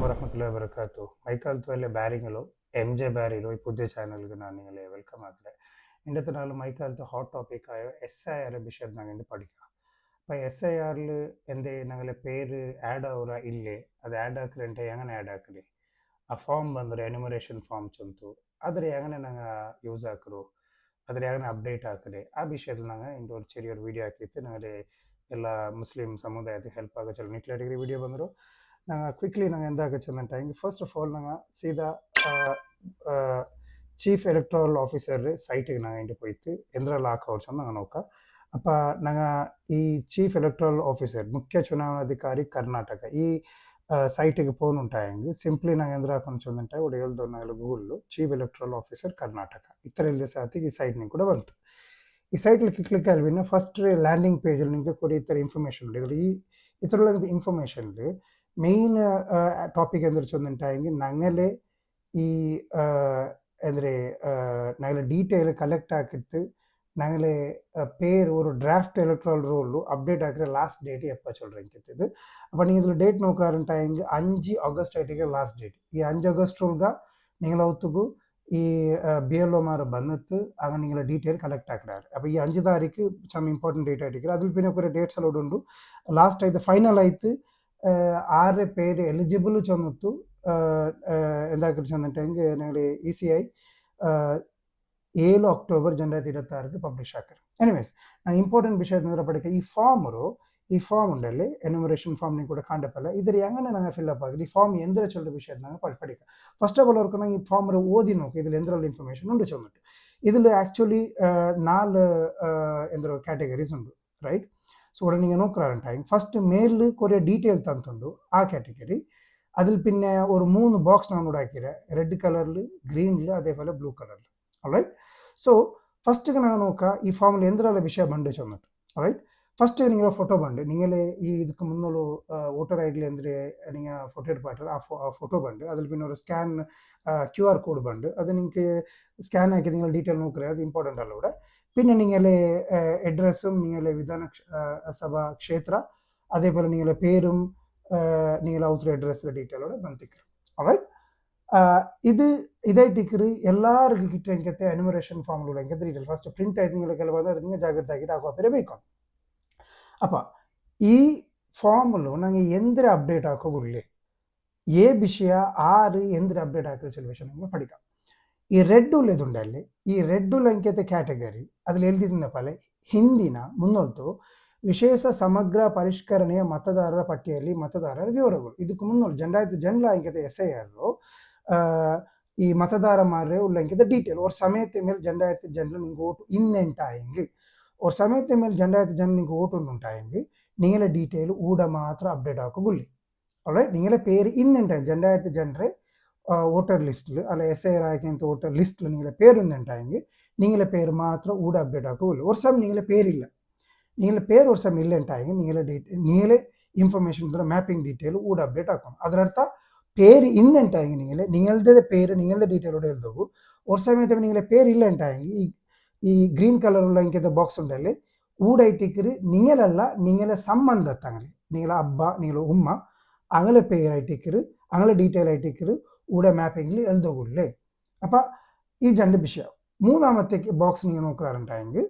ವರಹಮತುಲ್ಲಾಹಿ ವಬರಕಾತು ಮೈಕಾಲ್ತು ಅಲ್ಲೇ ಬ್ಯಾರಿಂಗಲು ಎಂಜೆ ಬ್ಯಾರಿಲು ಈ ಪುದ್ಯ ಚಾನಲ್ಗೆ ನಾನು ನಿങ്ങളെ ವೆಲ್ಕಮ್ ಆದರೆ ಇಂಡತ್ತು ನಾಳು ಮೈಕಾಲ್ತು ಹಾಟ್ ಟಾಪಿಕ್ ಆಯೋ SIR ವಿಷಯದ ನಾங்கள் படிக்க இப்போ SIRல எந்த நாங்களே பேர் ஆட் ஆகுறா இல்லை அது ஆட் ஆக்குறேன்ட்டு எங்கே ஆட் ஆக்குது ಆ ಫಾರ್ಮ್ ಬಂದರೆ ಎನ್ಯುಮರೇಷನ್ ಫಾರ್ಮ್ ಚಂತು ಆದರೆ ಹೆಂಗನೆ ನಂಗೆ ಯೂಸ್ ಹಾಕರು ಅದ್ರ ಹೆಂಗನೆ ಅಪ್ಡೇಟ್ ಹಾಕಿದೆ ಆ ವಿಷಯದಲ್ಲಿ ನಂಗೆ ಇಂದು ಒಂದು ಚೆರಿಯೊರು ವೀಡಿಯೋ ಹಾಕಿತ್ತು ನನಗೆ ಎಲ್ಲ ಮುಸ್ಲಿಂ ಸಮುದಾಯಕ್ಕೆ ಹೆಲ್ಪ್ ಆಗೋ ಚಲೋ ನಿಟ್ಲ ಡಿಗ್ರಿ ವೀಡಿಯೋ ಬಂದರು ನಂಗೆ ಕ್ವಿಕ್ಲಿ ನಂಗೆ ಎಂದಾಗ ಚಂದಂಟ ಹಿಂಗೆ ಫಸ್ಟ್ ಆಫ್ ಆಲ್ ನಂಗೆ ಸೀದಾ ಚೀಫ್ ಎಲೆಕ್ಟ್ರಲ್ ಆಫೀಸರ್ ಸೈಟಿಗೆ ನಂಗೆ ಇಂಟು போய்த்து ಎಂದ್ರಲ್ಲಿ ಹಾಕೋರು ಚಂದ ನಂಗೆ ನೋಕ ಅಪ್ಪ ನಂಗೆ ಈ ಚೀಫ್ ಎಲೆಕ್ಟ್ರಲ್ ಆಫೀಸರ್ ಮುಖ್ಯ ಚುನಾವಣಾಧಿಕಾರಿ ಕರ್ನಾಟಕ ಈ ಸೈಟಿಗೆ ಫೋನ್ ఉంటాయండి సింప్లీ నాకు ఎందుకు కొంచెం ఉంటాయి ఒక 7 Google chief electoral officer Karnataka ಇತರ ಎಲ್ಲ ಸಾತಿಗೆ ಈ ಸೈಟ್ ನಿಂಗೆ ಕೂಡ ಬಂತು ಈ ಸೈಟ್ಲಿಕ್ಕೆ ಕ್ಲಿಕ್ ಆಲ್ವಿನ ಫಸ್ಟ್ ಲ್ಯಾಂಡಿಂಗ್ ಪೇಜಲ್ಲಿ ನಿಮಗೆ ಕೂಡ ಈ ಥರ ಇನ್ಫಾರ್ಮೇಷನ್ ഉണ്ട് ഇതിൽ ಈ ಥರ ಇನ್ಫಾರ್ಮೇಷನ್ಲಿ മെയിൻ ಟಾಪಿಕ್ ಅಂದ್ರೆ ಚಂದಂಟಾಗಿ ನಂಗಲೆ ಈ ಅಂದರೆ ನಂಗಲೆ ಡೀಟೇಲ್ ಕಲೆಕ್ಟ್ ಆಗಿತ್ತು நாங்களே பேர் ஒரு டிராஃப்ட் எலக்ட்ரல் ரோல் அப்டேட் ஆகிற லாஸ்ட் டேட் எப்போ சொல்கிறேங்கிது அப்போ நீங்கள் இதில் டேட் ನೋಕ್ರಾರಂಟ ಹಿಂಗೆ 5 ಆಗಸ್ಟ್ ಐಟಿಗೆ ಲಾಸ್ಟ್ ಡೇಟ್ ಈ 5 ಆಗಸ್ಟ್ ರೋಲ್ಗ നിങ്ങൾ ಅವತ್ತಿಗೂ ಈ BLO ಮಾರು ಬಂದಿತ್ತು ಆಗ നിങ്ങൾ ಡೀಟೇಲ್ ಕಲೆಕ್ಟ್ ಆಗಿದ್ದಾರೆ അപ്പോൾ ಈ 5 ತಾರೀಕು some ಇಂಪಾರ್ಟೆಂಟ್ ಡೇಟ್ ಆಯ್ತು അതിൽ പിന്നെ കുറേ ഡേറ്റ്സ് എല്ലാം ഉണ്ട് ലാസ്റ്റ് ആയിട്ട് ഫൈനൽ ആയിട്ട് 6 പേര് എലിജിബിൾ ചെന്നിತ್ತು എന്താക്കി ചെന്നിട്ടെങ്കിൽ നിങ്ങൾ ECI 7 ಅಕ್ಟೋಬರ್ 2026 ಪಬ್ಲಿಷ್ ಹಾಕರು ಎನಿವೇಸ್ ನಾನು ಇಂಪಾರ್ಟೆಂಟ್ ವಿಷಯ ಪಡಿಕೆ ಈ ಫಾರ್ಮ್ ಉಂಡಲ್ಲಿ ಎನ್ಯುಮರೇಷನ್ ಫಾರ್ಮ್ ನೀವು ಕೂಡ ಕಾಂಡಪ್ಪಲ್ಲ ಇದ್ರ ಹೆಂಗನೆ ನಂಗೆ ಫಿಲ್ಅಪ್ ಆಗಿದೆ ಈ ಫಾರ್ಮ್ ಎಂದ್ರೆ ಚೊಲ್ಲ ವಿಷಯ ನಂಗೆ ಪಡಿಕ ಫಸ್ಟ್ ಆಫ್ ಆಲ್ ಅವ್ರಿಗೆ ನಂಗೆ ಈ ಫಾರ್ಮ್ ಓದಿ ನೋಕು ಇதில் ಎಂದ್ರಲ್ಲಿ ಇನ್ಫಾರ್ಮೇಷನ್ ಉಂಡು ಚಂದಿಟ್ಟು ಇதில் ಆ್ಯಕ್ಚುಲಿ 4 ಎಂದ್ರ ಕ್ಯಾಟಗರೀಸ್ ಉಂಡು ರೈಟ್ ಸೊ ഇവിടെ நீங்கள் നോക്കാറുണ്ടായി ഫസ്റ്റ് മേലിൽ കുറേ ഡീറ്റെയിൽ തന്നിട്ടുണ്ട് ആ കാറ്റഗറി അതിൽ പിന്നെ ഒരു 3 ബോക്സ് ನಾನು ಉಡಾಕಿರೆ ರೆಡ್ ಕಲರ್ಲಿ ಗ್ರೀನ್ಲಿ അതേപോലെ ಬ್ಲೂ ಕಲರ್ಲಿ ಆಲ್ರೈಟ್ ಸೊ ಫಸ್ಟಿಗೆ ನಾವು ನೋಕ ಈ ಫಾರ್ಮಲ್ಲಿ ಎಂದ್ರಲ್ಲ ವಿಷಯ ಬಂಡು ಚಂದಿಟ್ಟು ಆಲ್ರೈಟ್ ಫಸ್ಟ್ நீங்கள் ಫೋಟೋ ಬಂಡು ನೀங்களே ಈ ಇದಕ್ಕೆ ಮುನ್ನಲು ವೋಟರ್ ಐ ಡಿ ಅಂದರೆ நீங்கள் ಫೋಟೋ எடுப்பாட்டர் ಆ ಫೋಟೋ ಬಂಡು அதில் பின்ன ஒரு ஸ்கேன் QR கோடு ಬಂಡು ಅದು ನಿಮಗೆ ಸ್ಕ್ಯಾನ್ ಹಾಕಿ നിങ്ങൾ ಡೀಟೇಲ್ ನೋಕ್ರೆ ಅದು ಇಂಪಾರ್ಟೆಂಟ್ ಅಲ್ಲ ಕೂಡ പിന്നെ நீங்களே അഡ്രസ്സും நீங்களே വിധാന സഭാ ക്ഷേത്ര അതേപോലെ நீங்களே പേരും நீங்களே ഔത്ര അഡ്രസ്സിലെ ഡീറ്റെയിലോടെ ಬಂತಿಕ್ರು ಆಲ್ರೈಟ್ ಇದು ಇದಾಯ್ತಿಕ್ರಿ ಎಲ್ಲರಿಗೂ ಕಿಟ್ಟ ಹೆಂಗತ್ತೆ ಎನ್ಯುಮರೇಷನ್ ಫಾರ್ಮ್ಗಳು ಹೆಂಗತ್ತೆ ಡೀಟೇಲ್ ಫಸ್ಟ್ ಪ್ರಿಂಟ್ ಆಯ್ತು ನಿಮಗೆ ಕೆಲವು ಬಂದು ಅದಕ್ಕೆ ಜಾಗ್ರತೆ ಆಗಿಟ್ಟು ಆ ಕಾಪಿರೇ ಬೇಕು ಅಪ್ಪ ಈ ಫಾರ್ಮಲು ನನಗೆ ಎಂದ್ರೆ ಅಪ್ಡೇಟ್ ಹಾಕೋಗುಳ್ಳಿ ಏ ವಿಷಯ ಆರು ಎಂದ್ರೆ ಅಪ್ಡೇಟ್ ಹಾಕೋ ചില ವಿಷಯ ನಮಗೆ ಪಡಿಕ ಈ ರೆಡ್ ಉಳ್ಳದುಂಡಲ್ಲಿ ಈ ರೆಡ್ ಅಂಕೆತೆ ಕ್ಯಾಟಗರಿ ಅದ್ರಲ್ಲಿ ಎಲ್ದಿದ್ದಪ್ಪ ಹಿಂದಿನ ಮುನ್ನೊಲ್ತು ವಿಶೇಷ ಸಮಗ್ರ ಪರಿಷ್ಕರಣೆಯ ಮತದಾರರ ಪಟ್ಟಿಯಲ್ಲಿ ಮತದಾರರ ವಿವರಗಳು ಇದಕ್ಕೆ ಮುನ್ನೊಲ್ ಜನರ ಅಂಕೆತೆ SIR ಈ ಮತದಾರ ಮಾರ್ರೆ ಉಳ್ಳ ಅಂಕೆತೆ ಡೀಟೇಲ್ ಅವ್ರ ಸಮಯತೆ ಮೇಲೆ ಜನರು ನಿಂಗೆ ಓಟು ಇನ್ನೆಂಟಾಯಂಗೆ ಅವ್ರ ಸಮಯತೆ ಮೇಲೆ ಜನರು ನಿಂಗೆ ಓಟು ಉಂಟಾಯಂಗೆ ನೀங்களே ಡೀಟೇಲ್ ಊಡ ಮಾತ್ರ ಅಪ್ಡೇಟ್ ಹಾಕೋಗುಳ್ಳಿ ಆಲ್ರೈಟ್ ನೀங்களே பேர் ಇನ್ನೆಂಟಾಯಂಗೆ ಜನರೇ ವೋಟರ್ ಲಿಸ್ಟ್ಲು ಅಲ್ಲ SIR ಆಯ್ಕೆಂತ ವೋಟರ್ ಲಿಸ್ಟ್ಲು ನೀங்களே பேர் ಇನ್ನೆಂಟಾಯಂಗೆ ನೀங்களே பேர் ಮಾತ್ರ ಊಡ ಅಪ್ಡೇಟ್ ಹಾಕೋಗುಳ್ಳಿ ஒரு சமயம் நீங்களே பேர் இல்லை நீங்களே பேர் ஒரு சமயம் இல்லைಂಟಾಯಂಗೆ நீங்களே இன்ஃபர்மேஷன் தர மேப்பிங் டீட்டெயில் ಊಡ ಅಪ್ಡೇಟ್ ಹಾಕೋಣ ಅದರ ಅರ್ಥ பேர் ಇನ್ನೆಂಟಾಯಂಗೆ நீங்களே பேர் நீங்களே டீட்டெயிலோட எழுதವು ஒரு சமயத்தை நீங்களே பேர் இல்லைಂಟಾಯಂಗೆ ಈ ಗ್ರೀನ್ ಕಲರ್ ಉಳ್ಳ ಇಂಕೆದ ಬಾಕ್ಸ್ ಉಂಡಲ್ಲಿ ಊಡ ಇಟ್ಟಿಕ್ಕಿರಿ நீங்களே சம்பந்தத்தங்களே நீங்களே அப்பா நீங்களே உம்மா அங்கே பேர் ஆயிட்டிக்கிரு அங்கே டீட்டெயில் ஆயிட்டிக்கிரு ಊಡ ಮ್ಯಾಪಿಂಗ್ಲಿ ಎಲ್ದೋಗುಳ್ಳೆ ಅಪ್ಪ ಈ ಜಂಡ ವಿಷಯ ಮೂನಾಮತ್ತೆ ಬಾಕ್ಸ್ நீங்கள் ನೋಕ್ರಾರಂಟಾಯಂಗೆ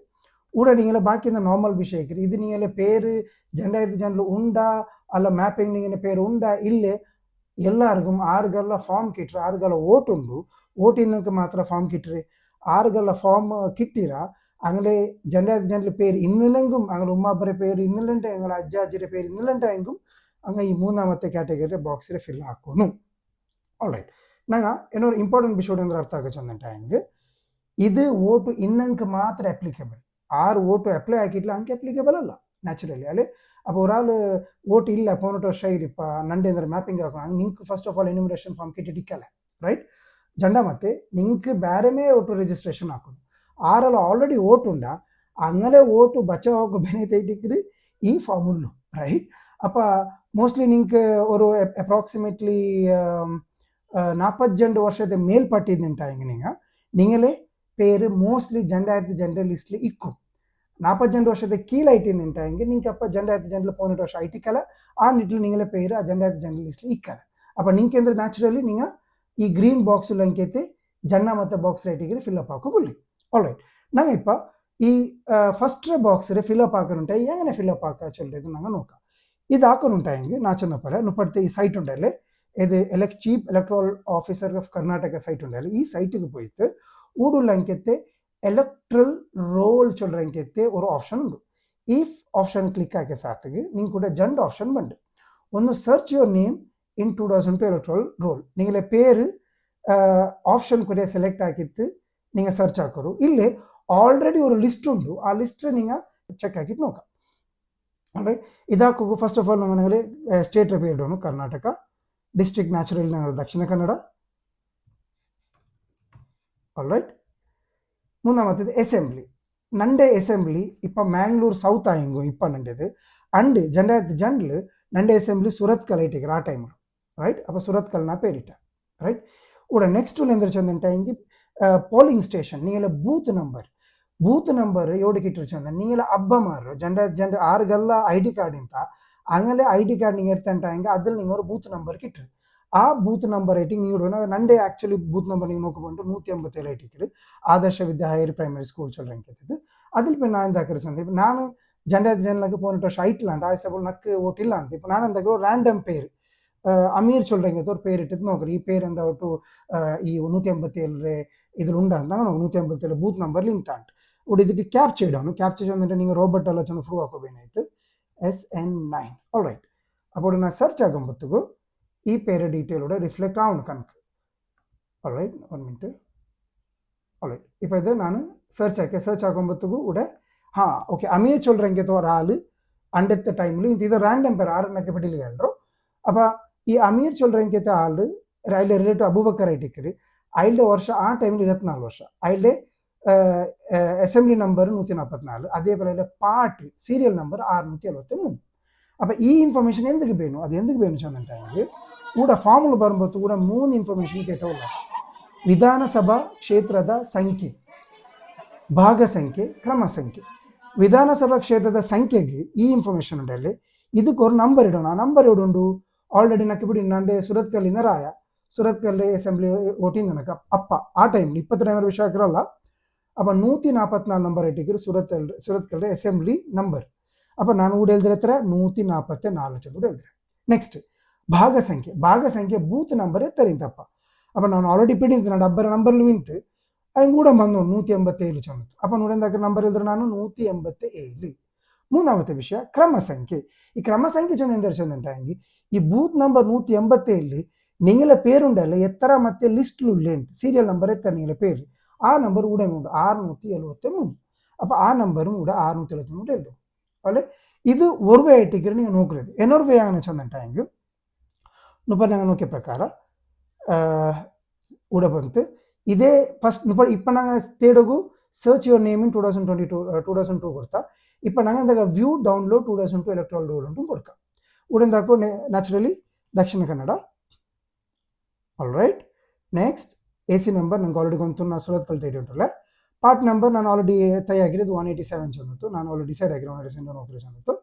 ಊಡ நீங்களே ಬಾಕಿಯಿಂದ ನಾರ್ಮಲ್ ವಿಷಯ ಇಕ್ಕಿರಿ ಇದು நீங்களே பேர் ಜನರು ಉಂಡಾ ಅಲ್ಲ ಮ್ಯಾಪಿಂಗ್ ನೀங்களே பேர் ಉಂಡಾ ಇಲ್ಲೇ ಎಲ್ಲರಿಗೂ ಆರುಗಲ್ಲ ಫಾರ್ಮ್ ಕಿಟ್ರೆ ಆರುಗಲ್ಲ ಓಟ್ ಉಂಡು ಓಟ್ ಇನ್ನಕ್ಕೆ ಮಾತ್ರ ಫಾರ್ಮ್ ಕಿಟ್ರಿ ಆರುಗಲ್ಲ ಫಾರ್ಮ್ ಕಿಟ್ಟಿರ അങ്ങനെ ಜನರ പേര് ഇന്നില്ലെങ്കും അങ്ങനെ ഉമ്മാപ്പരെ പേര് ഇന്നില്ലണ്ട ഞങ്ങളെ അജ്ജാജിയുടെ പേര് ഇന്നില്ലണ്ടെങ്കും അങ്ങനെ ഈ മൂന്നാമത്തെ ക്ಯಾಟಗರಿ ಬಾಕ್ಸಿಗೆ ಫಿಲ್ ಹಾಕೋನು ಆಲ್ರೈಟ್ ನಂಗೆ ಏನೋ ಇಂಪಾರ್ಟೆಂಟ್ ವಿಷಯ ಅಂದ್ರೆ ಅರ್ಥ ಆಗೋ ಚಂದಂಟಾಯಂಗೆ ಇದು ಓಟು ಇನ್ನಂಗೆ ಮಾತ್ರ ಅಪ್ಲಿಕೇಬಲ್ 6 ಓಟು ಅಪ್ಲೈ ಆಗಿಟ್ಲ ಅಂಕೆ ಅಪ್ಲಿಕೇಬಲ್ ಅಲ್ಲ ನ್ಯಾಚುರಲಿ ಅಲ್ಲೇ അപ്പോൾ ഒരാൾ വോട്ട് ഇല്ല പോന്നിട്ട് ഷൈരിಪ್ಪ ನಂಡೆ ಅಂದ್ರೆ ಮ್ಯಾಪಿಂಗ್ ಹಾಕೋಣ ನಿಂಗೆ first of all enumeration form ಕಿಟ್ಟಿಕ್ಕಲ್ಲ ರೈಟ್ ಜಂಡ ಮತ್ತೆ ನಿಂಗೆ ಬೇರೆಮೇ ಓಟು ರಿಜಿಸ್ಟ್ರೇಷನ್ ಹಾಕೋದು ಆರಲ್ಲಿ ಆಲ್ರೆಡಿ ಓಟ್ ಉಂಡ അങ്ങനെ ಓಟು ಬಚಾವ್ ಹೋಗೋ ಬೆನೆತೈಟಿಕ್ರಿ ಈ ಫಾರ್ಮ್ ಉಳ್ಳು ರೈಟ್ ಅಪ್ಪ ಮೋಸ್ಟ್ಲಿ ನಿಂಗೆ ഒരു ಅಪ್ರಾಕ್ಸಿಮೇಟ್ಲಿ 42 ವರ್ಷದ ಮೇಲ್ಪಟ್ಟಿದ್ದಂಟಾಯಂಗೆ ನೀங்களே பேர் மோஸ்ட்லி ಜನರ ಲಿಸ್ಟ್ಲಿ ಇಕ್ಕು 42 ವರ್ಷದ ಕೀಳೈಟಿಂದಂಟಾಯಂಗೆ ನಿಂಗೆ ಅಪ್ಪ ಜನರ போன வருஷம் ஐட்டிக்கல ಆ ನಿಟ್ಟಿல் நீங்களே பேர் ಆ ಜನರ ಲಿಸ್ಟ್ಲಿ ಇಕ್ಕಲ್ಲ ಅಪ್ಪ ನಿಂಗೆ ಅಂದ್ರೆ ನ್ಯಾಚುರಲಿ ನೀವು ಈ ಗ್ರೀನ್ ಬಾಕ್ಸ್ ಅಂಕೈತೆ ಜನ್ನ ಮತ್ತು ಬಾಕ್ಸ್ ರೈಟಿಗೆ ಫಿಲ್ಅಪ್ ಹಾಕೋಕೊಳ್ಳಿ. ಆಲ್ ರೈಟ್, நாங்கள் இப்போ ಈ ಫಸ್ಟ್ ಬಾಕ್ಸ್ ಫಿಲ್ಅಪ್ ಹಾಕನುಂಟಾయి எങ്ങനെ ఫిల్అప్ ஆக்க சொல்றது நாங்கள் நோக்கம் இது ஆக்கணுంటాయి நான் சொன்ன போல நுப்படுத்த ఈ సైట్ ఉండాలి ఇది chief electoral officer of Karnataka site ఉండాలి. ఈ సైட்டுக்கு போயிட்டு ஊடுள்ள அங்கேத்தே எலக்ட்ரல் ரோல் சொல்கிற அங்கேத்தே ஒரு ஆப்ஷன் உண்டு. ಈ ಆಪ್ಷನ್ ಕ್ಲಿಕ್ ಆಗಿ ಸಾತಿಗೆ ನಿಂಗೆ ಕೂಡ ಜಂಡ್ ಆಪ್ಷನ್ ಬಂದು ಒಂದು search your name in 2002 electoral roll ನಿಂಗೆ ಪೇರು ಆಪ್ಷನ್ ಕೂಡ ಸೆಲೆಕ್ಟ್ ಆಗಿತ್ತು நீங்கள் ಸರ್ಚ್ ಹಾಕೋರು. ಇಲ್ಲಿ ಆಲ್ರೆಡಿ ஒரு ಲಿಸ್ಟ್ ಉಂಟು, ಆ ಲಿಸ್ಟ್ நீங்கள் ಚೆಕ್ ಹಾಕಿಟ್ಟು ನೋಕ. ಆಲ್ರೈಟ್, ಇದಾಕೋಗು ಫಸ್ಟ್ ಆಫ್ ಆಲ್ ನಮಗೆ ಸ್ಟೇಟ್ ಪೇರ್ ಇಡೋನು Karnataka, district natural Dakshina Kannada. All right, ಮೂന്നാಮത്തേದು ಅಸೆಂಬ್ಲಿ. ನಂಡೆ ಅಸೆಂಬ್ಲಿ ಇಪ್ಪ ಮ್ಯಾಂಗ್ಳೂರ್ ಸೌತ್ ಆಯಿಂಗು ಇಪ್ಪ ನಂಡೆದು ಅಂಡ್ ಜಂಡ್ಲು ನಂಡೆ ಅಸೆಂಬ್ಲಿ ಸುರತ್ಕಲ್ ಐಟಿಗೆ ಆ ಟೈಮ್ ರೈಟ್. ಅಪ್ಪ ಸುರತ್ಕಲ್ ನಾ ಪೇರಿಟ ರೈಟ್. ಉಡ ನೆಕ್ಸ್ಟ್ ಎಂದ್ರೆ ಚಂದಂಟ ಹಿಂಗೆ போலிங் ஸ்டேஷன் நீங்கள ಬೂತ್ ನಂಬರ್ ಎವಡಿಕಿಟ್ಟು ಚಂದ ನೀங்கள ಹಬ್ಬ ಮಾರು ಜಂಡ ಆರುಗಲ್ಲ ಐ.ಡಿ ಕಾರ್ಡ್ ಇಂತ ಅಂಗಲೇ ಐ.ಡಿ ಕಾರ್ಡ್ ನೀವು ಎಡ್ತಂಟ ಹಿಂಗೆ ಅದ್ರಲ್ಲಿ ನೀವು ஒரு ಬೂತ್ ನಂಬರ್ ಕಿಟ್ರು. ಆ ಬೂತ್ ನಂಬರ್ ಐಟಿಗೆ ನೀವು ನಂಡೆ ಆಕ್ಚುಲಿ ಬೂತ್ ನಂಬರ್ ನೀವು ನೋಕೊಂಡು 187 ಐಟಿಕ್ಕಿರು ಆದರ್ಶ ವಿದ್ಯಾ ಹೈಯರ್ ಪ್ರೈಮರಿ ಸ್ಕೂಲ್ சொல்றேன். அதில் இப்போ நான் தாக்கிற சந்தை இப்போ நான் ஜனலுக்கு போன வருஷம் ஐட்லாண்ட் ஆயிசப்போல் நக்கு ஓட்டிಲ್ಲ ಅಂತ இப்போ ನಾನು ಅಂದಾಗ ರ್ಯಾಂಡಮ್ ಪೇರು ಅಮೀರ್ சொல்றேங்க ஒரு பேர் ಇಟ್ಟಿದ್ದು ನೋಡ್ರಿ ಈ ಪೇರು ಅಂತ ಒಟ್ಟು ಈ 187 ಇದ್ರ ಉಂಡ ಅಂತ ನಾವು 187 ಬೂತ್ ನಂಬರ್ ಲಿಂಕ್ ಅಂತ ಒಟ್ಟು ಇದಕ್ಕೆ ಕ್ಯಾಪ್ಚರ್ ಇಡೋನು. ಕ್ಯಾಪ್ಚರ್ ಅಂದ್ರೆ ನೀವು ರೋಬೋಟ್ ಎಲ್ಲ ಚಂದ ಪ್ರೂವ್ ಹಾಕೋಬೇನಾಯ್ತು SN9. ಆಲ್ ರೈಟ್, ಅప్పుడు ನಾನು ಸರ್ಚ್ ಆಗೋಂಬತ್ತಿಗೂ ಈ ಪೇರು ಡೀಟೇಲ್ ರಿಫ್ಲೆಕ್ಟ್ ಆವನು ಕನಕ. All right, 1 minute. All right, இப்போ இது நான் சர்ச் ஆகும்போதுக்கு கூட ஓகே அமீர் சொல்கிறேங்க ஒரு ஆள் அண்டத்த டைமில் இது ரேண்டம் பேர் ஆறு நக்கப்பட்டில் ಹೇಳ್ರು. அப்போ ಈ ಅಮೀರ್ சொல்கிறேங்க ஆள் அதில் ರಿಲೇಟಿವ್ ಅಬೂಬಕರ್ ಐಟಿಕ್ಕಿರಿ ಅಯ್ಲ್ಡೆ ವರ್ಷ ಆ ಟೈಮಿல் 24 ವರ್ಷ ಅಯ್ಲ್ಡೆ ಅಸೆಂಬ್ಲಿ ನಂಬರ್ 144 അതേപോലെ പാർട്ടി സീരിയൽ നമ്പർ 673. അപ്പോൾ ಈ ಇನ್ಫಾರ್ಮೇಷನ್ ಎಂದಕ್ಕೆ ಬೇನು ಅದು ಎಂದಕ್ಕೆ ಬೇನು ಚಂದಂಟಾಗಿ ಕೂಡ ಫಾರ್ಮುಲ ಬರುம்போது ಕೂಡ 3 ಇನ್ಫಾರ್ಮೇಷನ್ ಕೇಟೋಲ್ಲ. ವಿಧಾನಸಭಾ ಕ್ಷೇತ್ರದ ಸಂಖ್ಯೆ, ಭಾಗ ಸಂಖ್ಯೆ, ಕ್ರಮ ಸಂಖ್ಯೆ. ವಿಧಾನಸಭಾ ಕ್ಷೇತ್ರದ ಸಂಖ್ಯೆಗೆ ಈ ಇನ್ಫಾರ್ಮೇಷನ್ ಉಂಟಲ್ಲಿ ಇದಕ್ಕೆ ಒಂದು ನಂಬರ್ ಇಡೋಣ. ಆ ನಂಬರ್ ಇಡುಂಡು ಆಲ್ರೆಡಿ ನಕ್ಕೆ ಬಿಡಿ ನಂಡೆ ಸುರತ್ಕಲ್ಲಿಂದ ರಾಯ ಸುರತ್ಕಲ್ ಅಸೆಂಬ್ಲಿ ಓಟಿಂದ ನಕ ಅಪ್ಪ ಆ ಟೈಮ್ 20 ಟೈಮರ್ ವಿಷಯ ಆಗಿರಲ್ಲ. ಅಪ್ಪ 144 ನಂಬರ್ ಇಟ್ಟಿದ್ರು ಸುರತ್ಕಲ್ ಅಸೆಂಬ್ಲಿ ನಂಬರ್. ಅಪ್ಪ ನಾನು ಕೂಡ ಹೇಳಿದ್ರೆ ಹತ್ರ 144 ಚಂದ ಕೂಡ ಹೇಳಿದ್ರೆ. ನೆಕ್ಸ್ಟ್ ಭಾಗ ಸಂಖ್ಯೆ ಬೂತ್ ನಂಬರ್ ಎತ್ತರಿಂತಪ್ಪ. அப்போ நான் ஆல்ரெடி பிடிந்து நான் டப்பர் நம்பரில் விந்து அவங்க கூட வந்தோம் 187 சொன்னது. அப்போ நூடந்தாக்கிற நம்பர் எழுதுற ನಾನು 187. ಮೂರನೇ ವಿಷಯ ಕ್ರಮ ಸಂಖ್ಯೆ. ಈ ಕ್ರಮ ಸಂಖ್ಯೆ ಚಂದ ಎಂದರೆ ಚಂದಂಟಾಗಿ ಈ ಬೂತ್ ನಂಬರ್ 187 ನಿಂಗಲ ಪೇರುಂಡಲ್ಲ ಎತ್ತರ ಮತ್ತೆ ಲಿಸ್ಟ್ ಉಳ್ಳೇಂಟು ಸೀರಿಯಲ್ ನಂಬರ್ ಎತ್ತರ ನಿಂಗಲ ಪೇರು ಆ ನಂಬರ್ ಕೂಡ ಉಂಟು 673. அப்போ ಆ ನಂಬரும் கூட 673 எழுதும். ಅಲ್ಲೇ ಇದು ஒரு வே ஐட்டிக்கிற நீங்கள் நோக்குறது. இன்னொரு வே ஆகணும் ಚಂದಂಟಾಗಿ இப்போ நாங்கள் நோக்கிய ಪ್ರಕಾರ ಕೂಡ ಬಂತು ಇದೇ ಫಸ್ಟ್ இப்போ நாங்கள் தேடகு சர்ச் யுவர் நேம் இன் 2002 கொடுத்தா இப்போ நாங்கள் இந்த வியூ டவுன்லோட் 2002 எலக்ட்ரல் ரோல் உண்டும் கொடுக்க உடந்தாக்கோ naturally Dakshina Kannada. All right, next AC number ನಂಗೆ ಆಲ್ರೆಡಿ ಗೊಂತು ನಾನು ಸುರತ್ಕಲ್ ತೇಡಿ ಉಂಟಲ್ಲ. ಪಾರ್ಟ್ ನಂಬರ್ ನಾನು ಆಲ್ರೆಡಿ ತಯಾಗಿರೋದು 187 ಚಂದಿತ್ತು. ನಾನು ಆಲ್ರೆಡಿ ಡಿಸೈಡ್ ಆಗಿರೋ 187 ನೋಕರಿ ಚಂದಿತ್ತು.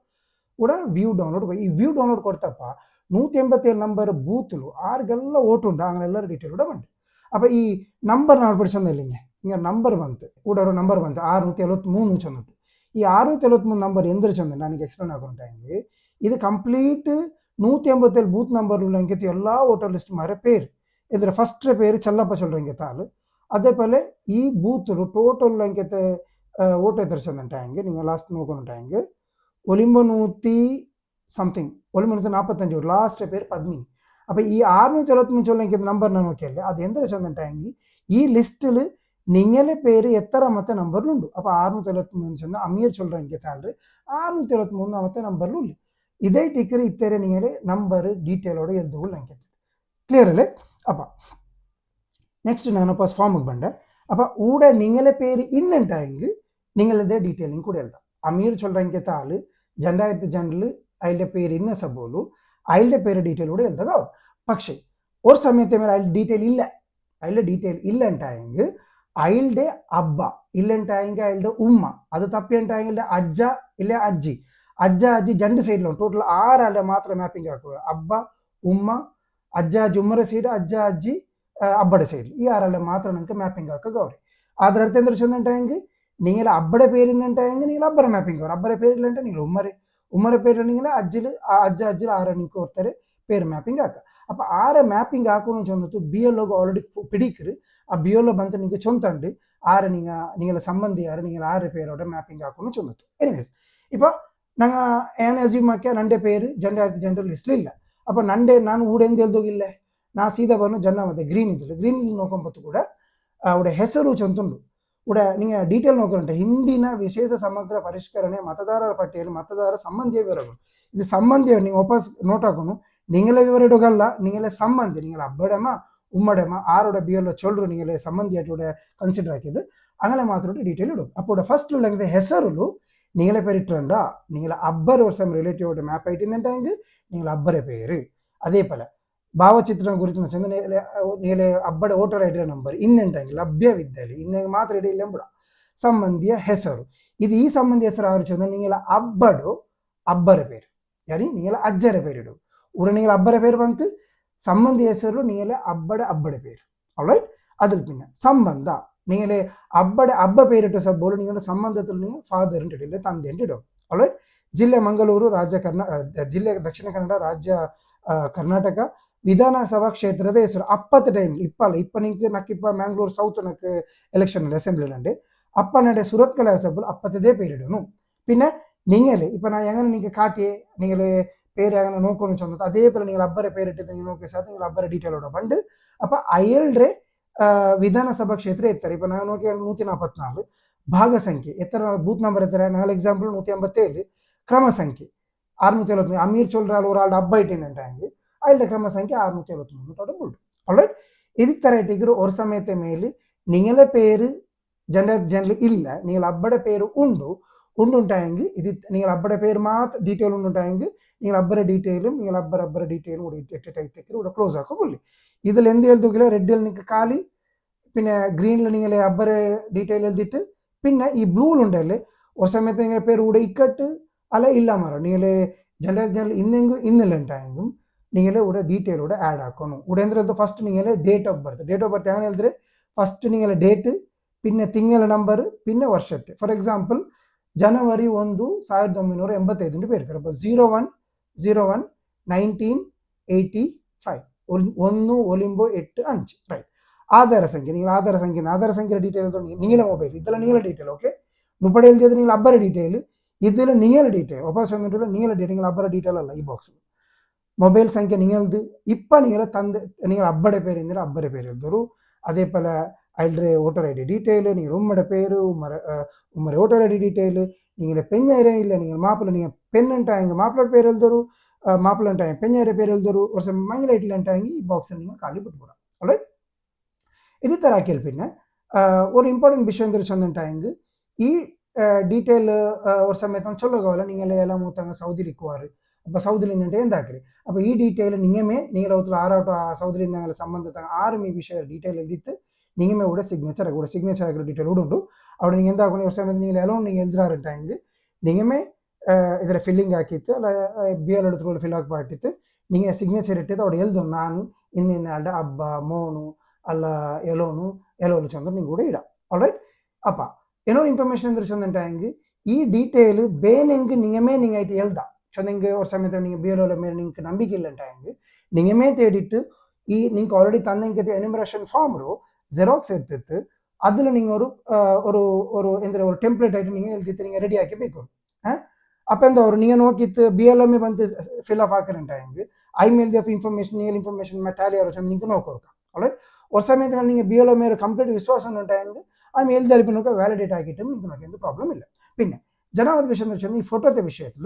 ಕೂಡ ವ್ಯೂ ಡೌನ್ಲೋಡ್ ಈ ವ್ಯೂ ಡೌನ್ಲೋಡ್ ಕೊಡ್ತಪ್ಪ 187 ನಂಬರ್ ಬೂತ್ಲು ಆರ್ಗೆಲ್ಲ ಓಟ್ ಉಂಟು ಆಗೆಲ್ಲರ ಡೀಟೇಲ್ ಕೂಡ ಬಂತು. அப்போ ಈ ನಂಬರ್ ನಾನು ಬಿಡಿಸೋದು ಇಲ್ಲಿಂಗೆ ಹಿಂಗೆ ನಂಬರ್ ಬಂತು ಕೂಡರೋ ನಂಬರ್ ಬಂತು 673 ಚಂದಿತ್ತು. ಈ 673 ನಂಬರ್ ಎಂದ್ರೆ ಚಂದ ನನಗೆ ಎಕ್ಸ್ಪ್ಲೇನ್ ಆಗುಂಟಾಗಿ ಇದು ಕಂಪ್ಲೀಟ್ 187 ಬೂತ್ ನಂಬರ್ உள்ளಂಗೆ ಎಲ್ಲ ವೋಟರ್ ಲಿಸ್ಟ್ ಮಾರೆ பேர் ಇದ್ರ ಫಸ್ಟ್ பேர் ಚಲ್ಲಪ್ಪ சொல்றேங்க ತಾಳು அதேപോലെ ಈ ಬೂತ್ಲು ಟೋಟಲ್ ಅಂಕತೆ ಓಟ್ ಎತ್ತರ ಚಂದಂಟಾಗಿ ನೀವು ಲಾಸ್ಟ್ ನೋಡ್ಕೊಂಡಾಗಿ ಒಲಿಂಬ 100 சம்திங் 145 ஒரு லாஸ்ட் பேர் பத்மினி. அப்போ ಈ 673 சொல்லிங்க ನಂಬರ್ ನಾನು ಕೇಳಿದೆ ಅದು ಎಂದರೆ ಚಂದಂಟಾಗಿ ಈ ಲಿಸ್ಟಲ್ಲಿ ನಿಂಗಲೇ ಪೇರು ಎತ್ತರ ಮತ್ತೆ ನಂಬರ್ ಉಂಟು. அப்போ 673 ಚಂದ ಅಮೀರ್ சொல்றேங்க ತಾಳ್ರಿ 673 ಮತ್ತೆ ನಂಬರ್ ಉಳ್ಳಿ ಇದೇ ಟಿಕ್ಕರಿ ಇತ್ತರೆ ನಿಂಗಲೇ ನಂಬರ್ ಡೀಟೇಲೋட ಎಲ್ದುಗಳು ನಂಗೆ ಕ್ಲಿಯರ್ ಅಲ್ಲೇ. அப்போ ನೆಕ್ಸ್ಟ್ ನಾನು ವಾಪಸ್ ಫಾರ್ಮಿಗೆ ಬಂದೆ. அப்போ ஊட ನಿಂಗಲೇ ಪೇರು ಇನ್ನಂಟಾಗಿ ನಿಂಗಲದೇ ಡೀಟೇಲಿಂಗ್ ಕೂಡ ಹೇಳ್ದ. ಅಮೀರ್ சொல்றேங்க ತಾಳು ஜண்டாயிரத்து ஜண்டில் അതിൻ്റെ പേര് ഇന്ന സബോലു അതിൻ്റെ പേര് ഡീറ്റെയിൽ കൂടെ എഴുതുക. പക്ഷേ ഒരു സമയത്തെ മേലെ അതിൽ ഡീറ്റെയിൽ ഇല്ലണ്ടായെങ്കിൽ അതിൻ്റെ അബ്ബ ഇല്ലണ്ടായെങ്കിൽ അതിൻ്റെ ഉമ്മ അത് തപ്പിയുണ്ടായെങ്കിൽ അജ്ജ ഇല്ല അജ്ജി അജ്ജി 2 സൈഡിലുണ്ട്. ടോട്ടൽ 6 മാത്രം മാപ്പിംഗ് ആക്കുക. അബ്ബ ഉമ്മ ಅಜ್ಜ ಅಜ್ಜಿ ಉಮ್ಮರ ಸೈಡ್ ಅಜ್ಜ ಅಜ್ಜಿ ಅಬ್ಬಡ ಸೈಡ್ ಈ ಆರಲ್ಲ ಮಾತ್ರ ನಂಗೆ ಮ್ಯಾಪಿಂಗ್ ಹಾಕ ಗೌರಿ ಅದರ ಅರ್ಥ ಎಂದ್ರೆ ಚಂದಂಟಾಯಂಗೆ நீங்கள அబ్బட பேருந்துட்டாயங்க நீங்கள அಬ್ಬರ ಮ್ಯಾಪಿಂಗ್ ಅವರು ಅಬ್ಬರ பேர் இல்லைன்ட்டு நீங்கள் உம்மர பேர் நீங்கள அஜ்ஜில் அஜ்ஜா அஜ்ஜில் ஆற நீங்க ஒருத்தர் பேர் ಮ್ಯಾಪಿಂಗ್ ಹಾಕ அப்போ ಆರ ಮ್ಯಾಪಿಂಗ್ ಹಾಕೋನು சொன்னது பிஎல்ஓக்கு ஆல்ரெடி பிடிக்குது ಆ பிஎல்ஓ ಬಂತು நீங்க சொந்தண்டு ஆறு நீங்கள சம்பந்தி யாரு நீங்கள் ஆறு பேரோட ಮ್ಯಾಪಿಂಗ್ ಹಾಕೋನು சொன்னது எனிவேஸ் இப்போ நாங்கள் ஏன் அசியூம் ஆக்கியா நண்டே பேர் ஜெண்டர் ಲಿಸ್ಟ್ಲಿ ಇಲ್ಲ அப்போ ನಂಡೆ ನಾನು ಊಡೆಂದು ಎಲ್ದೋಗಿಲ್ಲ ನಾ ಸೀದಾ ಬನ್ನು ಜನ್ನ ಮತ್ತೆ ಗ್ರೀನ್ ಇದ್ದಿಲ್ಲ ಗ್ರೀನ್ ನೋಕೊಂಬತ್ತು ಕೂಡ ಅವಡ ಹೆಸರು ಚಂತುಂಡು ಉಡ ನೀವು ಡೀಟೇಲ್ ನೋಕೊಂಡ್ರೆ ಹಿಂದಿನ ವಿಶೇಷ ಸಮಗ್ರ ಪರಿಷ್ಕರಣೆ ಮತದಾರರ ಪಟ್ಟಿಯಲ್ಲಿ ಮತದಾರರ ಸಂಬಂಧಿಯ ವಿವರಗಳು ಇದು ಸಂಬಂಧಿಯ ನೀವು ವಾಪಸ್ ನೋಟ್ ಹಾಕೋನು ನಿಂಗೆಲ್ಲ ವಿವರ ಇಡೋಗಲ್ಲ ನಿಂಗೆಲ್ಲ ಸಂಬಂಧಿ ನಿಂಗೆಲ್ಲ ಅಬ್ಬಡಮ ಉಮ್ಮಡಮ ಆರೋಡ ಬಿಯಲ್ಲ ಚೊಲ್ರು ನಿಂಗೆಲ್ಲ ಸಂಬಂಧಿ ಅಟೋட ಕನ್ಸಿಡರ್ ಹಾಕಿದ್ದು അങ്ങനെ മാത്രം ಡೀಟೇಲ್ ಇಡು അപ്പോൾ ಫಸ್ಟ್ ഉള്ള ಹೆಸರುಲು നിങ്ങളെ പേരിട്ടുണ്ടാ നിങ്ങൾ അബ്ബർ വർഷം റിലേറ്റീവ് ಮ್ಯಾಪ್ ആയിട്ടിട്ടുണ്ടെങ്കിൽ നിങ്ങൾ അബ്ബറെ പേര് അതേപോലെ ಭಾವಚಿತ್ರನ ಗುರುತಿನ ಚಂದ ನೀಲೆ ಅಬ್ಬಡ ವೋಟರ್ ಐಡಿ ನಂಬರ್ ಇನ್ನೆಂಟಂಗೆ ಲಭ್ಯವಿದ್ದಲ್ಲಿ ಇನ್ನೆ ಮಾತ್ರ ಇಡೀಲ್ಲ ಬಿಡ ಸಂಬಂಧಿಯ ಹೆಸರು ಇದು ಈ ಸಂಬಂಧಿ ಹೆಸರು ಆರು ಚಂದ ನೀಲ ಅಬ್ಬಡು ಅಬ್ಬರ ಪೇರು ಯಾರಿ ನೀಲ ಅಜ್ಜರ ಪೇರಿಡು ಉಡ ನೀಲ ಅಬ್ಬರ ಪೇರು ಬಂತು ಸಂಬಂಧಿ ಹೆಸರು ನೀಲ ಅಬ್ಬಡ ಪೇರು ಆಲ್ರೈಟ್ ಅದ್ರ ಪಿನ್ನ ಸಂಬಂಧ நீங்களே ಅಬ್ಬ பேரிட்ட சப்போல நீங்களோட சம்பந்தத்தில் நீங்கள் ஃபாதர் இட்டிಲ್ಲ ತಂದೆ ಇಟ್ಟಿடும் ಆಲ್ರೈಟ್ ಜಿಲ್ಲೆ ಮಂಗಳೂರು ರಾಜ್ಯ ಜಿಲ್ಲೆ ದಕ್ಷಿಣ ಕನ್ನಡ ರಾಜ್ಯ ಕರ್ನಾಟಕ ವಿಧಾನಸಭಾ ಕ್ಷೇತ್ರದ ಹೆಸರು ಅಪ್ಪತ್ತು ಟೈಮ್ ಇಪ್ಪ ನಿಂಗೆ ನಕ್ಕಿಪ್ಪ ಮ್ಯಾಂಗ್ಳೂರು ಸೌತ್ ನಕ್ಕೆ ಎಲೆಕ್ಷನ್ ಅಸೆಂಬ್ಲಿಲಂಡೆ ಅಪ್ಪ ನಡೆ ಸುರತ್ಕಲ ಅಸೆಂಬ್ಲಿ ಅಪ್ಪತ್ತದೇ പേരിടണു പിന്നെ നിങ്ങളെ ഇപ്പൊ ഞാൻ എങ്ങനെ നിങ്ങൾക്ക് കാട്ടിയേ നിങ്ങളെ പേര് അങ്ങനെ നോക്കുന്നു ചൊന്നത് അതേപോലെ നിങ്ങൾ അബ്ബറെ പേരിട്ട് നിങ്ങൾ നോക്കിയ സാധനം നിങ്ങൾ അബ്ബറെ ഡീറ്റെയിലോടെ പണ്ട് അപ്പൊ അയാളുടെ ವಿಧಾನಸಭಾ ಕ್ಷೇತ್ರ ಎತ್ತರ ಇಪ್ಪ ನಾವು ನೋക്കി 144 ಭಾಗ ಸಂಖ್ಯೆ ಎತ್ತರ ಬೂತ್ ನಂಬರ್ ಎತ್ತರ ನಾಳೆ ಎಕ್ಸಾಂಪಲ್ 157 ಕ್ರಮ ಸಂಖ್ಯೆ 673 ಅಮೀರ್ ಚೊಲ್ರಾಲ್ ஒரு ಹಬ್ಬ ಇಟ್ಟಿಂದಂಟಾಂಗಿ ಅയാളുടെ ക്രമ സംഖ്യ 673 ഉള്ളൂ ഓൾറൈറ്റ് ഇത് തരമായിട്ട് ഒരു സമയത്തെ മേൽ നിങ്ങളെ പേര് ജനറൽ ഇല്ല നിങ്ങൾ അബ്ബടെ പേര് ഉണ്ടുണ്ടായെങ്കിൽ ഇത് നിങ്ങൾ അബ്ബടെ പേര് മാത്രം ഡീറ്റെയിൽ ഉണ്ടുണ്ടായെങ്കിൽ നിങ്ങൾ അബ്ബറെ ഡീറ്റെയിലും നിങ്ങൾ അബ്ബറെ ഡീറ്റെയിലും കൂടി ഇട്ടിട്ട് ഇവിടെ ക്ലോസ് ആക്കുക പുള്ളി ഇതിൽ എന്ത് എഴുതുകില്ല റെഡിൽ നിങ്ങൾക്ക് ಖಾಲಿ പിന്നെ ಗ್ರೀನ್ல നിങ്ങൾ അബ്ബറെ ഡീറ്റെയിൽ എഴുതിയിട്ട് പിന്നെ ಈ ಬ್ಲೂലുണ്ടല്ലേ ഒരു സമയത്ത് നിങ്ങളുടെ പേര് ഇവിടെ ഇക്കട്ട് അല്ല ഇല്ല മാറോ നിങ്ങൾ ജനറൽ ഇന്നെങ്കിൽ ഇന്നില്ലുണ്ടായെങ്കിലും നിങ്ങൾ ഇവിടെ ഡീറ്റെയിലൂടെ ಆ್ಯಡ್ ಹಾಕೋನು ഇവിടെ ಎಂದ್ರೆ ಫಸ್ಟ್ നിങ്ങൾ ಡೇಟ್ ಆಫ್ ಬರ್ತ್ ಹೆಂಗೆ ಹೇಳಿದ್ರೆ ಫಸ್ಟ್ നിങ്ങൾ ಡೇಟ್ പിന്നെ ತಿಂಗಳ ನಂಬರ್ പിന്നെ ವರ್ಷത്തെ ಫಾರ್ ಎಕ್ಸಾಂಪಲ್ ಜನವರಿ 1 1985 പേര് അപ്പോൾ 01/01/1985 1985 റൈറ്റ് ಆಧಾರ ಸಂಖ್ಯೆ നിങ്ങൾ ಆಧಾರ ಸಂಖ್ಯೆ ಡೀಟೇಲ್ നിങ്ങളുടെ മൊബൈൽ ಇದೆಲ್ಲ നിങ്ങളുടെ ಡೀಟೇಲ್ ಓಕೆ ನುಪಡೆ ಎಲ್ದಿದ್ರೆ നിങ്ങൾ ಅಬ್ಬರ ಡೀಟೇಲ್ ಇದೆಲ್ಲ ನಿങ്ങളുടെ ಡೀಟೇಲ್ ವಾಪಸ್ വന്നിട്ടുള്ള നിങ്ങളുടെ ഡീറ്റೇಲ್ നിങ്ങൾ ಅಬ್ಬರ ಡೀಟೇಲ್ ಅಲ್ಲ ಈ ಬಾಕ್ಸ್ ಮೊಬೈಲ್ ಸಂಖ್ಯೆ ನಿങ്ങളದು ಇಪ್ಪ നിങ്ങൾ ತಂದೆ നിങ്ങൾ ಅಬ್ಬಡೆ പേര് ಎಂದರೆ ಅಬ್ಬರೆ പേര് ಎಲ್ದರು അതേപോലെ അയാളുടെ വോട്ടർ ഐ ഡി ഡീറ്റെയിൽ നിങ്ങൾ ഉമ്മയുടെ പേര് ഉമ്മയുടെ വോട്ടർ ഐ ഡി ഡീറ്റെയിൽ നിങ്ങളുടെ പെഞ്ഞേരെ ಇಲ್ಲ നിങ്ങൾ ಮಾಪಿಳ നിങ്ങൾ പെണ്ണുണ്ടായെങ്കിൽ മാപ്പിള പേര് എഴുതರು ಮಾಪಿಳ ഉണ്ടായ പെഞ്ഞേരെ പേര് എഴുതರು ഒരു ಮಂಗಲ ಇಟ್ಟಿಲ್ಲ ഉണ്ടായെങ്കിൽ ಈ ಬಾಕ್ಸ್ നിങ്ങൾ ಖಾಲಿ ಬಿಟ್ಬಿಡ ಆಲ್ರೈಟ್ ಇದೇ ಥರ ಹಾಕಿಲ್ಲ പിന്നെ ഒരു ಇಂಪಾರ್ಟೆಂಟ್ ವಿಷಯ ಅಂದ್ರೆ ಚಂದಂಟಾയെങ്കിൽ ഈ ഡീറ്റെയിൽ ഒരു സമയത്ത് ചൊല്ലുകവല്ല നിങ്ങൾ ಎಲ್ಲ ಮೂತಂಗ ಸೌದಿಲಿಕ್ಕುವಾರು அப்போ சவுதிலிருந்து ಎಂದಾಕ್ರಿ அப்போ ಈ ಡೀಟೇಲ್ ನಿಂಗೆಮೇ ನೀங்கள ಅವತ್ತು ಆರಾಟ ಸೌದಿಲಿಂದ ಸಂಬಂಧ ಆರು ಮೀ ವಿಷಯ ಡೀಟೇಲ್ ಎಲ್ದಿತ್ತು நீங்கமே கூட சிக்னேச்சர் ஆகிற டீட்டெயில் கூட உண்டு அப்படி நீங்கள் எந்த ஆகணும் ஒரு சமயத்து நீங்கள் எல்லாம் நீங்கள் எழுதுறாருட்டாங்க நீங்கமே இதில் ஃபில்லிங் ಹಾಕಿತ್ತು ಅಲ್ಲ ಬಿಎಲ್ எடுத்துக்கொள்ள ಫಿಲ್ ಹಾಕಿ ಪಾಟಿತ್ತು நீங்கள் ಸಿಗ್ನೇಚರ್ ಇಟ್ಟಿದ್ದು ಅವ್ರು ಎಲ್ದು ನಾನು ಇನ್ನಿಂದ ಅಲ್ಲ ಹಬ್ಬ ಮೋನು ಅಲ್ಲ ಎಲೋನು ಚಂದ್ರ ನೀವು ಕೂಡ ಇಡ ಆಲ್ರೈಟ್ ಅಪ್ಪ ಏನೋ ಇನ್ಫಾರ್ಮೇಷನ್ ಅಂದ್ರೆ ಚಂದಂಟಾಂಗೆ ಈ ಡೀಟೇಲ್ ಬೇನೆಂಗೆ ನಿಂಗமே நீங்கள் ஆகிட்டு எழுதா சொன்னீங்க ஒரு சமயத்தில் நீங்கள் பிஎல்ஓல மேலே நீங்கள் நம்பிக்கை இல்லைன்ட்டாங்க நீங்கமே தேடிட்டு ಈ ನಿಂಗೆ ಆಲ್ರೆಡಿ ತಂದಂಗೆ ಎನ್ಯುಮರೇಷನ್ ಫಾರ್ಮ್ರು ಜೆರಾಕ್ಸ್ எடுத்து அதில் நீங்கள் ஒரு ಎಂದರೆ ஒரு ಟೆಂಪ್ಲೇಟ್ ಆಯಿತು நீங்கள் எழுதிட்டு நீங்கள் ரெடி ஆக்கி ಬೇಕು அப்போ இந்த ஒரு நீங்கள் ನೋಕಿತ್ತು ಬಿಎಲ್ಎಮ್ಮೆ ಬಂದು ಫಿಲ್ ಅಪ್ ಹಾಕಿರಂಟಾಂಗೆ ಐ ಮೇಲ್ ದಿ ಇನ್ಫಾರ್ಮೇಷನ್ நீங்கள் ಇನ್ಫಾರ್ಮೇಷನ್ ಟಾಲಿ ಆರೋ ಚಂದ நீங்கள் ನೋಕೋರ್ಕ ಆಲ್ರೈಟ್ ஒரு சமயத்தில் நீங்கள் பிஎல்ஓ மேலே ಕಂಪ್ಲೀಟ್ ವಿಶ್ವಾಸ ಉಂಟಾಂಗೆ ಆಮೇಲೆ ಎಲ್ದಿ ಅಲ್ಲಿಪಿನೋಕ ವ್ಯಾಲಿಡೇಟ್ ಆಗಿಟ್ಟು ನಿಮಗೆ ನೋಕೆ ಎಂತ ಪ್ರಾಬ್ಲಮ್ ಇಲ್ಲ പിന്നെ ಜನಾವಧಿ ವಿಷಯ ಅಂದ್ರೆ ಈ ಫೋಟೋದ ವಿಷಯത്തിൽ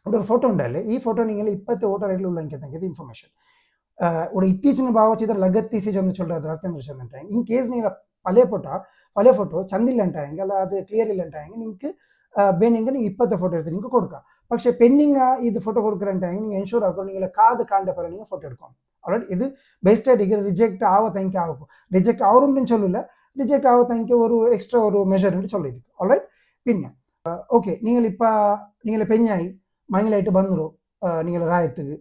ஒரு ஃபோட்டோ உண்டല്ലേ ಈ ಫೋಟೋ நீங்கள் 20 ವೋಟರ್ ಐಡಿ ಉಳ್ಳಂಗೆ ತಂಗಿದೆ ಇನ್ಫಾರ್ಮೇಷನ್ ஒரு ಇತ್ತೀಚಿನ ಭಾವಚಿತ್ರ ಲಗತ್ತಿಸಿ ಚಂದ சொல்றது ಅರ್ಥ ಅಂದ್ರೆ ಚಂದ ಇನ್ ಕೇಸ್ ನೀವು ಪಳೆ ಫೋಟೋ ಚಂದಿಲ್ಲ ಅಂಟಾಂಗೆ ಅಲ್ಲ ಅದು ಕ್ಲಿಯರ್ ಇಲ್ಲ ಅಂಟಾಂಗೆ ನಿಂಗೆ ಬೇನಿಂಗೆ ನೀವು 20 ಫೋಟೋ ಇರ್ತೀರಿ ನಿಂಗೆ ಕೊಡ್ಕ പക്ഷേ പെൻഡിങ് ಇದು ಫೋಟೋ കൊടുക്കರಂಟಾಂಗೆ ನೀವು ಎನ್ಶೂರ್ ಹಾಕೋ ನೀವು ಕಾದು ಕಾಂಡ ಪರ ನೀವು ಫೋಟೋ എടുക്കും ಆಲ್ರೈಟ್ ಇದು ಬೆಸ್ಟ್ ಆಗಿ ರಿಜೆಕ್ಟ್ ಆವತಂಕೆ ಆಗಬೇಕು ರಿಜೆಕ್ಟ್ ಅವರುಂಟು ಚೊಲ್ಲಿಲ್ಲ ರಿಜೆಕ್ಟ್ ಆವತಂಕೆ ஒரு எக்ஸ்ட்ரா ஒரு மெஷர் என்று சொல்லிது ಆಲ್ರೈಟ್ പിന്നെ ಓಕೆ നിങ്ങൾ പെഞ്ഞായി മങ്ങിലായിട്ട് ಬಂದರು നിങ്ങൾ ರಾಯತ್ತಿಗೆ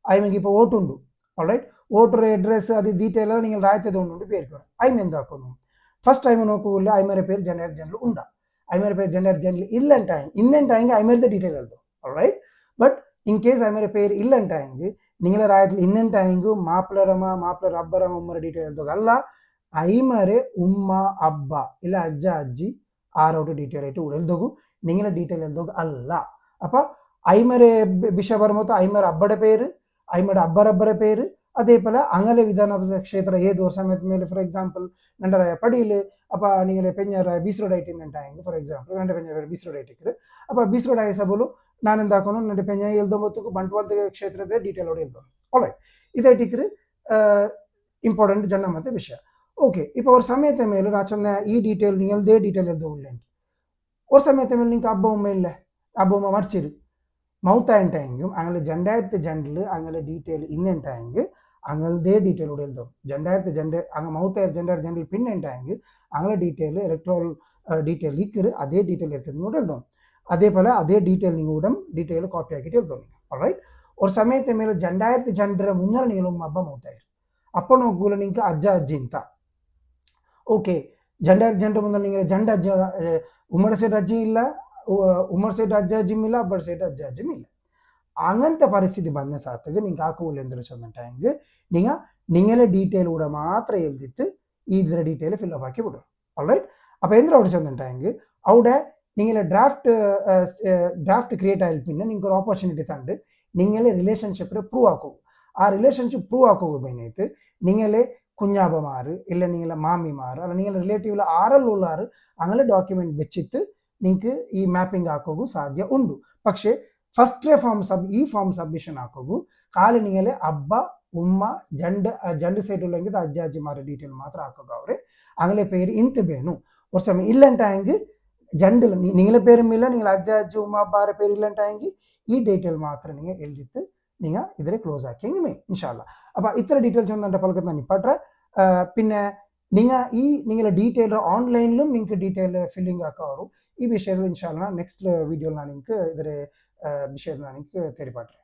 ಆಯ್ಮೆಗೆ ഇപ്പോൾ ಓಟುಂಡು ಆಲ್ರೈಟ್ ವೋಟರ್ ಅಡ್ರೆಸ್ ಅದು ಡೀಟೇಲ್ ನೀವು ರಾಯ್ತದ ಉಂಡು ಪೇರ್ಕೊಂಡು ಐಮೆ ಎಂತ ಹಾಕೋನು ಫಸ್ಟ್ ಟೈಮ್ ನೋಕೂಲೆ ಐಮರ ಪೇರು ಜನರ ಜನರು ಉಂಡ ಐಮರ ಪೇರು ಜನರ ಜನರು ಇಲ್ಲಂಟಾಯ್ ಇನ್ನೆಂಟಾಯಂಗೆ ಐಮರದ ಡೀಟೇಲ್ ಹೇಳ್ದು ಆಲ್ರೈಟ್ ಬಟ್ ಇನ್ ಕೇಸ್ ಐಮರ ಪೇರು ಇಲ್ಲಂಟಾಯಂಗೆ ನಿಂಗಳ ರಾಯத்தில் ಇನ್ನೆಂಟಾಯಂಗು ಮಾಪ್ಲರ ಅಬ್ಬರಮ ಉಮ್ಮರ ಡೀಟೇಲ್ ಹೇಳ್ದಾಗ ಅಲ್ಲ ಐಮರೆ ಉಮ್ಮ ಅಬ್ಬ ಇಲ್ಲ ಅಜ್ಜ ಅಜ್ಜಿ ಆರೋಟು ಡೀಟೇಲ್ ಆയിട്ട് ಉಳಿದೋಗು ನಿಂಗಳ ಡೀಟೇಲ್ ಹೇಳ್ದಾಗ ಅಲ್ಲ ಅಪ್ಪ ಐಮರೆ ಬಿಷ ಬರ್ಮೋತು ಐಮರ ಅಬ್ಬಡ ಪೇರು ಐಮಡ ಅಬ್ಬರಬ್ಬರ ಪೇರು அதே போல் அங்கலே விதானசபா க்ஷேத்திர ஏது ஒரு சமயத்து மேலே ஃபார் எக்ஸாம்பிள் நண்டராய படியில் அப்போ நீங்கள் பெஞ்சார ಬೀಸ್ರೋಡ್ ಐಟ್ ಇಂದಂಟಾಯಂಗೆ ಫಾರ್ ಎಕ್ಸಾಂಪಲ್ ಗಂಟೆ ಪೆಂಜ ಬೀಸ್ರೋಡ್ ಐಟ್ ಇಕ್ಕರು ಅಪ್ಪ ಬೀಸ್ರೋಡ್ ಆಯ ಸಬಲು ನಾನು ಎಂದಾಕೋನು ನಡೆ ಪೆಂಜ ಎಲ್ದೊಂಬತ್ತಕ್ಕೂ ಬಂಟ್ವಾಳದ ಕ್ಷೇತ್ರದ ಡೀಟೇಲ್ ಓಡಿ ಎಲ್ದೋ ಆಲ್ರೈಟ್ ಇದೈಟ್ ಇಕ್ಕರು ಇಂಪಾರ್ಟೆಂಟ್ ಜನ ಮತ್ತೆ ವಿಷಯ ஓகே இப்போ ஒரு சமயத்தை மேலே நான் சொன்னேன் இ டீட்டெயில் நீங்கள் இதே டீட்டெயில் எழுத உள்ளேன் ஒரு சமயத்தை மேலே நீங்கள் அப்பா உண்மை இல்லை அப்பா உண்மை மறைச்சிரு மவுத்தாயின்ட்டாயங்கும் அங்கே ஜண்டாயிரத்து ஜண்டில் அங்கே டீட்டெயில் இன்னென்ட்டாயங்கு அங்கே டீட்டெயில் உடைய எழுதும் ஜண்டாயிரத்து ஜண்டு அங்கே மவுத்தாயிரம் ஜண்டாயிரம் ஜண்டில் பின்னென்ட்டாயங்கு அங்கே டீட்டெயில் எலக்ட்ரால் டீட்டெயில் இக்குரு அதே டீட்டெயில் எடுத்தது கூட எழுதும் அதே போல் அதே டீட்டெயில் நீங்கள் கூட டீட்டெயில் காப்பி ஆக்கிட்டு எழுதும் நீங்கள் ஆல்ரைட் ஒரு சமயத்தை மேலே ஜண்டாயிரத்து ஜண்டர முன்னர நீங்களும் அப்பா மவுத்தாயிரு அப்போ நோக்கூல நீங்கள் அஜ்ஜா அஜ்ஜிಂತ ಓಕೆ ಜಂಡರ ಮುಂದೆ ನಿಮಗೆ ಜಂಡ ಅಜ್ಜ ಉಮ್ಮಡ ಸೈಡ್ ಅಜ್ಜಿ ಇಲ್ಲ ಉಮ್ಮಡ ಸೈಡ್ ಅಜ್ಜ ಅಜ್ಜಿಮ್ ಇಲ್ಲ ಅಬ್ಬಡ ಸೈಡ್ ಅಜ್ಜ ಅಜ್ಜಿಮ್ ಇಲ್ಲ അങ്ങനത്തെ പരിസ്ഥിതി ಬಂದ ಸಾತಗೆ ನಿಂಗೆ ಹಾಕುವುಲ್ಲ ಎಂದು சொன்னட்டாங்க നിങ്ങളെ ഡീറ്റെയിൽ കൂടെ മാത്രം എഴുതിട്ട് ഇതിന്റെ ഡീറ്റെയിൽ ഫില്ലപ്പ് ആക്കി വിടും ಆಲ್ರೈಟ್ അപ്പോൾ എന്തിനാ അവിടെ ചെന്നിട്ടാங்க അവിടെ നിങ്ങളെ ഡ്രാഫ്റ്റ് ക്രിയേറ്റ് ആയാൽ പിന്നെ നിങ്ങൾക്ക് ഒരു ഓപ്പർച്യൂണിറ്റി തണ്ട് നിങ്ങളെ റിലേഷൻഷിപ്പിൽ പ്രൂവ് ആക്കുക ആ റിലേഷൻഷിപ്പ് പ്രൂവ് ആക്കുക പിന്നെ നിങ്ങളെ കുഞ്ഞാപ്പമാര് ഇല്ല നിങ്ങളെ മാമിമാര് അല്ല നിങ്ങളുടെ റിലേറ്റീവിൽ ആരെല്ലാം ഉള്ളാറ് അങ്ങനെ ഡോക്യുമെന്റ് വെച്ചിട്ട് നിങ്ങൾക്ക് ഈ ಮ್ಯಾಪಿಂಗ್ ಹಾಕೋಗೂ ಸಾಧ್ಯ ಉಂಟು പക്ഷേ ಫಸ್ಟ್ ಈ ಫಾರ್ಮ್ ಸಬ್ಮಿಷನ್ ಹಾಕೋಗೂ ಖಾಲಿ ನಿಂಗಲೆ ಅಬ್ಬ ಉಮ್ಮ ಜಂಡ್ ಸೈಡ್ ಉಳ್ಳಂಗೆ ಅಜ್ಜ ಅಜ್ಜಿಮಾರ ಡೀಟೇಲ್ ಮಾತ್ರ ಹಾಕೋಗ ಅವ್ರೆ ಅಂಗಲೆ ಪೇರು ಇಂತ ಬೇನು ஒரு சமயம் இல்லைன்ட்டாங்க ஜண்டில் நீங்களே பேரும் இல்லை நீங்கள் அஜ்ஜா அஜ்ஜு உமா அப்பார பேர் இல்லைன்ட்டாங்க ಈ ಡೀಟೇಲ್ ಮಾತ್ರ ನೀವು ಎಲ್ದಿತ್ತು ನೀವು ಇದರ ಕ್ಲೋಸ್ ಹಾಕಿಂಗೆ ಮೇ ಇನ್ಶಾಲ್ಲ അപ്പോൾ ഇത്ര ഡീറ്റെയിൽസ് ഒന്നും എൻ്റെ പലക്കത്ത് നിപ്പട്ടെ പിന്നെ നിങ്ങളെ ഡീറ്റെയിൽ ഓൺലൈനിലും നിങ്ങൾക്ക് ഡീറ്റെയിൽ ഫില്ലിംഗ് ആക്കാറും ഈ വിഷയത്തിൽ ഇൻഷാല്ല നെക്സ്റ്റ് വീഡിയോയിൽ ನಾನು നിങ്ങൾക്ക് ಇದರ ವಿಷಯದ ನಾನು ನಿಮಗೆ ತಿಳಿಪಡ್ರೆ